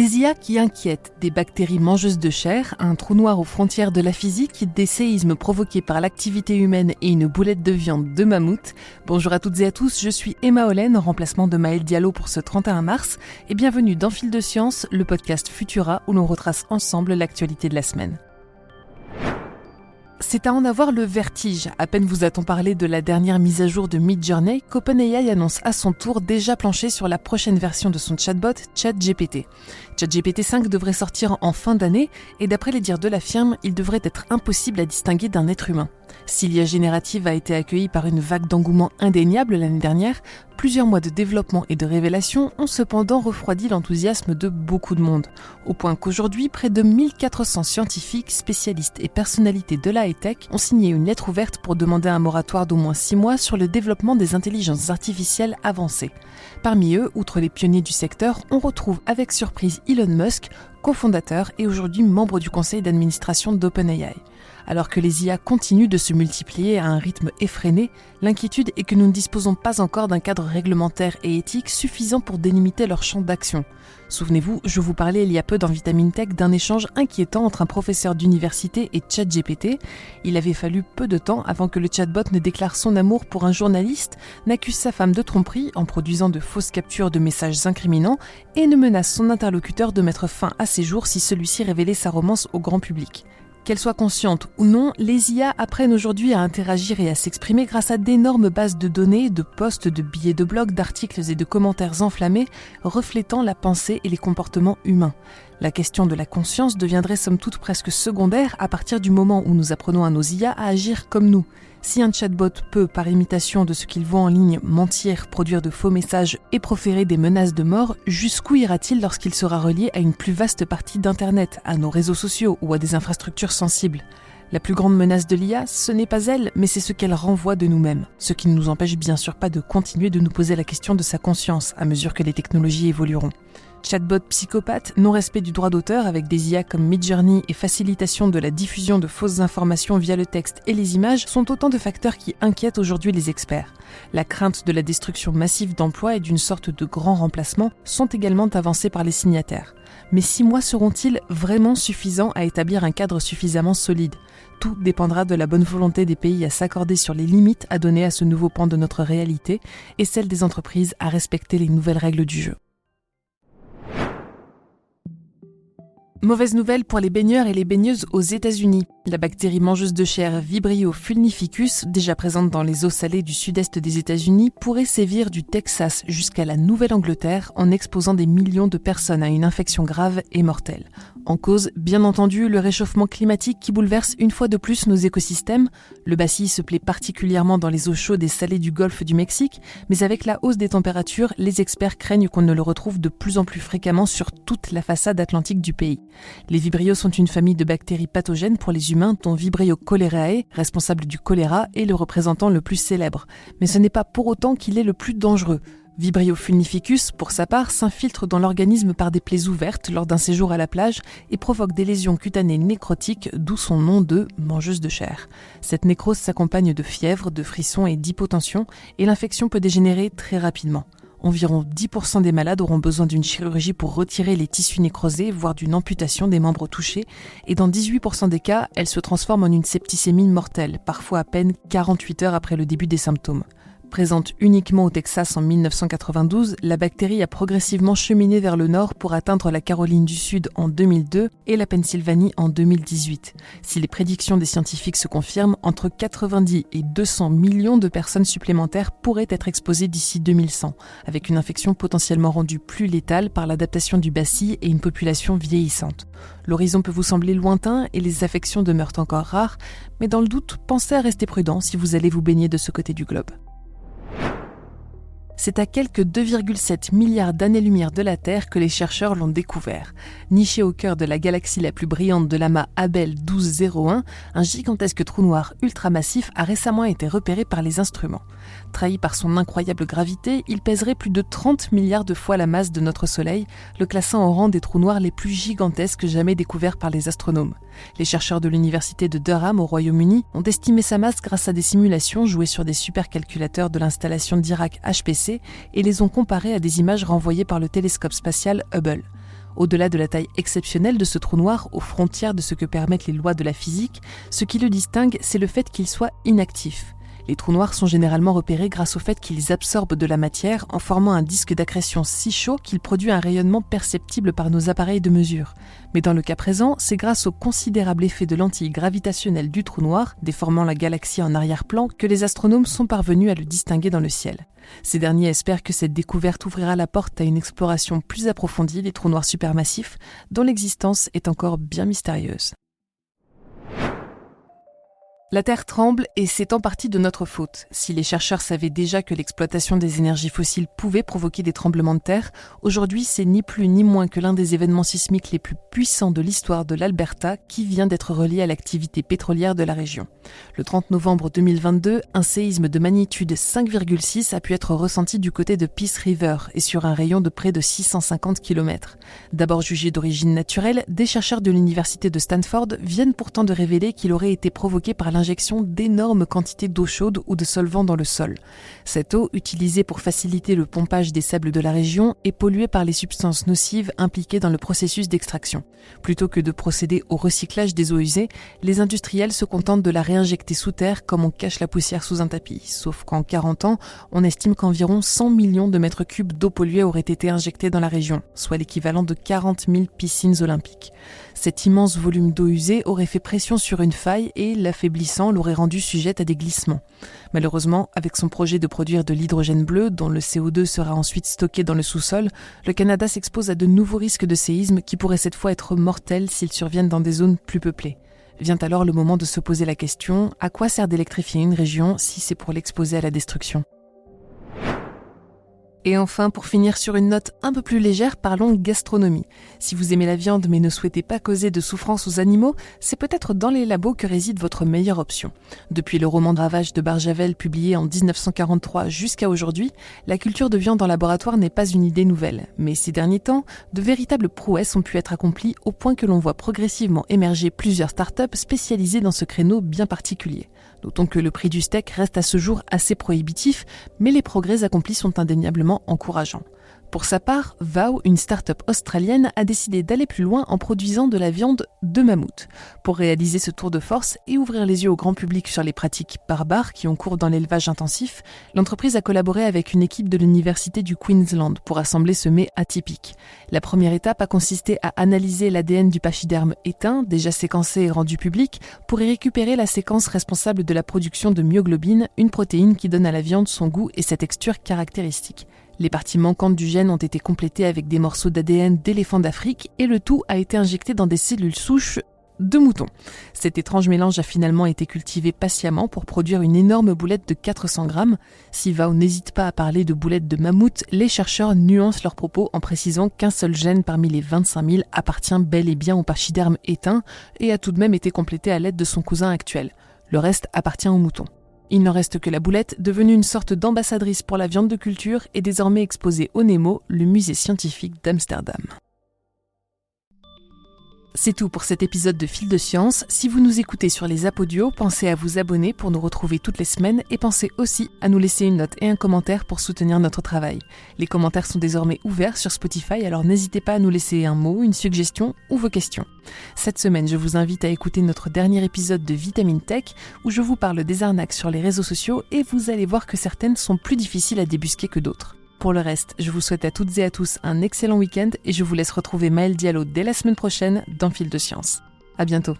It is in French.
Des IA qui inquiètent, des bactéries mangeuses de chair, un trou noir aux frontières de la physique, des séismes provoqués par l'activité humaine et une boulette de viande de mammouth. Bonjour à toutes et à tous, je suis Emma Hollen, en remplacement de Maëlle Diallo pour ce 31 mars, et bienvenue dans Fil de Science, le podcast Futura où l'on retrace ensemble l'actualité de la semaine. C'est à en avoir le vertige. À peine vous a-t-on parlé de la dernière mise à jour de Midjourney qu'OpenAI annonce à son tour déjà plancher sur la prochaine version de son chatbot ChatGPT. ChatGPT 5 devrait sortir en fin d'année et d'après les dires de la firme, il devrait être impossible à distinguer d'un être humain. Si l'IA générative a été accueillie par une vague d'engouement indéniable l'année dernière, plusieurs mois de développement et de révélation ont cependant refroidi l'enthousiasme de beaucoup de monde, au point qu'aujourd'hui, près de 1400 scientifiques, spécialistes et personnalités de la high-tech ont signé une lettre ouverte pour demander un moratoire d'au moins 6 mois sur le développement des intelligences artificielles avancées. Parmi eux, outre les pionniers du secteur, on retrouve avec surprise Elon Musk, cofondateur et aujourd'hui membre du conseil d'administration d'OpenAI. Alors que les IA continuent de se multiplier à un rythme effréné, l'inquiétude est que nous ne disposons pas encore d'un cadre réglementaire et éthique suffisant pour délimiter leur champ d'action. Souvenez-vous, je vous parlais il y a peu dans Vitamin Tech d'un échange inquiétant entre un professeur d'université et ChatGPT. Il avait fallu peu de temps avant que le chatbot ne déclare son amour pour un journaliste, n'accuse sa femme de tromperie en produisant de fausses captures de messages incriminants et ne menace son interlocuteur de mettre fin à ses jours si celui-ci révélait sa romance au grand public. Qu'elles soient conscientes ou non, les IA apprennent aujourd'hui à interagir et à s'exprimer grâce à d'énormes bases de données, de posts, de billets de blog, d'articles et de commentaires enflammés, reflétant la pensée et les comportements humains. La question de la conscience deviendrait somme toute presque secondaire à partir du moment où nous apprenons à nos IA à agir comme nous. Si un chatbot peut, par imitation de ce qu'il voit en ligne, mentir, produire de faux messages et proférer des menaces de mort, jusqu'où ira-t-il lorsqu'il sera relié à une plus vaste partie d'Internet, à nos réseaux sociaux ou à des infrastructures sensibles ? La plus grande menace de l'IA, ce n'est pas elle, mais c'est ce qu'elle renvoie de nous-mêmes. Ce qui ne nous empêche bien sûr pas de continuer de nous poser la question de sa conscience à mesure que les technologies évolueront. Chatbot psychopathe, non-respect du droit d'auteur avec des IA comme Midjourney et facilitation de la diffusion de fausses informations via le texte et les images sont autant de facteurs qui inquiètent aujourd'hui les experts. La crainte de la destruction massive d'emplois et d'une sorte de grand remplacement sont également avancées par les signataires. Mais 6 mois seront-ils vraiment suffisants à établir un cadre suffisamment solide ? Tout dépendra de la bonne volonté des pays à s'accorder sur les limites à donner à ce nouveau pan de notre réalité et celle des entreprises à respecter les nouvelles règles du jeu. Mauvaise nouvelle pour les baigneurs et les baigneuses aux États-Unis. La bactérie mangeuse de chair Vibrio fulnificus, déjà présente dans les eaux salées du sud-est des États-Unis, pourrait sévir du Texas jusqu'à la Nouvelle-Angleterre en exposant des millions de personnes à une infection grave et mortelle. En cause, bien entendu, le réchauffement climatique qui bouleverse une fois de plus nos écosystèmes. Le bacille se plaît particulièrement dans les eaux chaudes et salées du golfe du Mexique, mais avec la hausse des températures, les experts craignent qu'on ne le retrouve de plus en plus fréquemment sur toute la façade atlantique du pays. Les vibrios sont une famille de bactéries pathogènes pour les humains dont Vibrio cholerae, responsable du choléra, est le représentant le plus célèbre. Mais ce n'est pas pour autant qu'il est le plus dangereux. Vibrio fulnificus, pour sa part, s'infiltre dans l'organisme par des plaies ouvertes lors d'un séjour à la plage et provoque des lésions cutanées nécrotiques, d'où son nom de mangeuse de chair. Cette nécrose s'accompagne de fièvre, de frissons et d'hypotension, et l'infection peut dégénérer très rapidement. Environ 10% des malades auront besoin d'une chirurgie pour retirer les tissus nécrosés, voire d'une amputation des membres touchés, et dans 18% des cas, elle se transforme en une septicémie mortelle, parfois à peine 48 heures après le début des symptômes. Présente uniquement au Texas en 1992, la bactérie a progressivement cheminé vers le nord pour atteindre la Caroline du Sud en 2002 et la Pennsylvanie en 2018. Si les prédictions des scientifiques se confirment, entre 90 et 200 millions de personnes supplémentaires pourraient être exposées d'ici 2100, avec une infection potentiellement rendue plus létale par l'adaptation du bacille et une population vieillissante. L'horizon peut vous sembler lointain et les affections demeurent encore rares, mais dans le doute, pensez à rester prudent si vous allez vous baigner de ce côté du globe. C'est à quelques 2,7 milliards d'années-lumière de la Terre que les chercheurs l'ont découvert. Niché au cœur de la galaxie la plus brillante de l'amas Abell 1201, un gigantesque trou noir ultramassif a récemment été repéré par les instruments. Trahi par son incroyable gravité, il pèserait plus de 30 milliards de fois la masse de notre Soleil, le classant au rang des trous noirs les plus gigantesques jamais découverts par les astronomes. Les chercheurs de l'université de Durham au Royaume-Uni ont estimé sa masse grâce à des simulations jouées sur des supercalculateurs de l'installation d'Irak HPC et les ont comparées à des images renvoyées par le télescope spatial Hubble. Au-delà de la taille exceptionnelle de ce trou noir, aux frontières de ce que permettent les lois de la physique, ce qui le distingue, c'est le fait qu'il soit inactif. Les trous noirs sont généralement repérés grâce au fait qu'ils absorbent de la matière en formant un disque d'accrétion si chaud qu'il produit un rayonnement perceptible par nos appareils de mesure. Mais dans le cas présent, c'est grâce au considérable effet de lentille gravitationnelle du trou noir, déformant la galaxie en arrière-plan, que les astronomes sont parvenus à le distinguer dans le ciel. Ces derniers espèrent que cette découverte ouvrira la porte à une exploration plus approfondie des trous noirs supermassifs, dont l'existence est encore bien mystérieuse. La Terre tremble et c'est en partie de notre faute. Si les chercheurs savaient déjà que l'exploitation des énergies fossiles pouvait provoquer des tremblements de terre, aujourd'hui c'est ni plus ni moins que l'un des événements sismiques les plus puissants de l'histoire de l'Alberta qui vient d'être relié à l'activité pétrolière de la région. Le 30 novembre 2022, un séisme de magnitude 5,6 a pu être ressenti du côté de Peace River et sur un rayon de près de 650 km. D'abord jugé d'origine naturelle, des chercheurs de l'université de Stanford viennent pourtant de révéler qu'il aurait été provoqué par l'injection d'énormes quantités d'eau chaude ou de solvant dans le sol. Cette eau, utilisée pour faciliter le pompage des sables de la région, est polluée par les substances nocives impliquées dans le processus d'extraction. Plutôt que de procéder au recyclage des eaux usées, les industriels se contentent de la réinjecter sous terre comme on cache la poussière sous un tapis. Sauf qu'en 40 ans, on estime qu'environ 100 millions de mètres cubes d'eau polluée auraient été injectés dans la région, soit l'équivalent de 40 000 piscines olympiques. Cet immense volume d'eau usée aurait fait pression sur une faille et, l'affaiblissant, l'aurait rendue sujette à des glissements. Malheureusement, avec son projet de produire de l'hydrogène bleu, dont le CO2 sera ensuite stocké dans le sous-sol, le Canada s'expose à de nouveaux risques de séismes qui pourraient cette fois être mortels s'ils surviennent dans des zones plus peuplées. Vient alors le moment de se poser la question, à quoi sert d'électrifier une région si c'est pour l'exposer à la destruction ? Et enfin, pour finir sur une note un peu plus légère, parlons gastronomie. Si vous aimez la viande mais ne souhaitez pas causer de souffrance aux animaux, c'est peut-être dans les labos que réside votre meilleure option. Depuis le roman de Ravage de Barjavel publié en 1943 jusqu'à aujourd'hui, la culture de viande en laboratoire n'est pas une idée nouvelle. Mais ces derniers temps, de véritables prouesses ont pu être accomplies au point que l'on voit progressivement émerger plusieurs startups spécialisées dans ce créneau bien particulier. Notons que le prix du steak reste à ce jour assez prohibitif, mais les progrès accomplis sont indéniablement encourageants. Pour sa part, Vow, une start-up australienne, a décidé d'aller plus loin en produisant de la viande de mammouth. Pour réaliser ce tour de force et ouvrir les yeux au grand public sur les pratiques barbares qui ont cours dans l'élevage intensif, l'entreprise a collaboré avec une équipe de l'université du Queensland pour assembler ce mets atypique. La première étape a consisté à analyser l'ADN du pachyderme éteint, déjà séquencé et rendu public, pour y récupérer la séquence responsable de la production de myoglobine, une protéine qui donne à la viande son goût et sa texture caractéristiques. Les parties manquantes du gène ont été complétées avec des morceaux d'ADN d'éléphants d'Afrique et le tout a été injecté dans des cellules souches de moutons. Cet étrange mélange a finalement été cultivé patiemment pour produire une énorme boulette de 400 grammes. Si Vow n'hésite pas à parler de boulette de mammouth, les chercheurs nuancent leurs propos en précisant qu'un seul gène parmi les 25 000 appartient bel et bien au pachyderme éteint et a tout de même été complété à l'aide de son cousin actuel. Le reste appartient aux moutons. Il n'en reste que la boulette, devenue une sorte d'ambassadrice pour la viande de culture et désormais exposée au Nemo, le musée scientifique d'Amsterdam. C'est tout pour cet épisode de Fil de Science. Si vous nous écoutez sur les apodios, pensez à vous abonner pour nous retrouver toutes les semaines et pensez aussi à nous laisser une note et un commentaire pour soutenir notre travail. Les commentaires sont désormais ouverts sur Spotify, alors n'hésitez pas à nous laisser un mot, une suggestion ou vos questions. Cette semaine, je vous invite à écouter notre dernier épisode de Vitamine Tech où je vous parle des arnaques sur les réseaux sociaux et vous allez voir que certaines sont plus difficiles à débusquer que d'autres. Pour le reste, je vous souhaite à toutes et à tous un excellent week-end et je vous laisse retrouver Maëlle Diallo dès la semaine prochaine dans Fil de Science. À bientôt.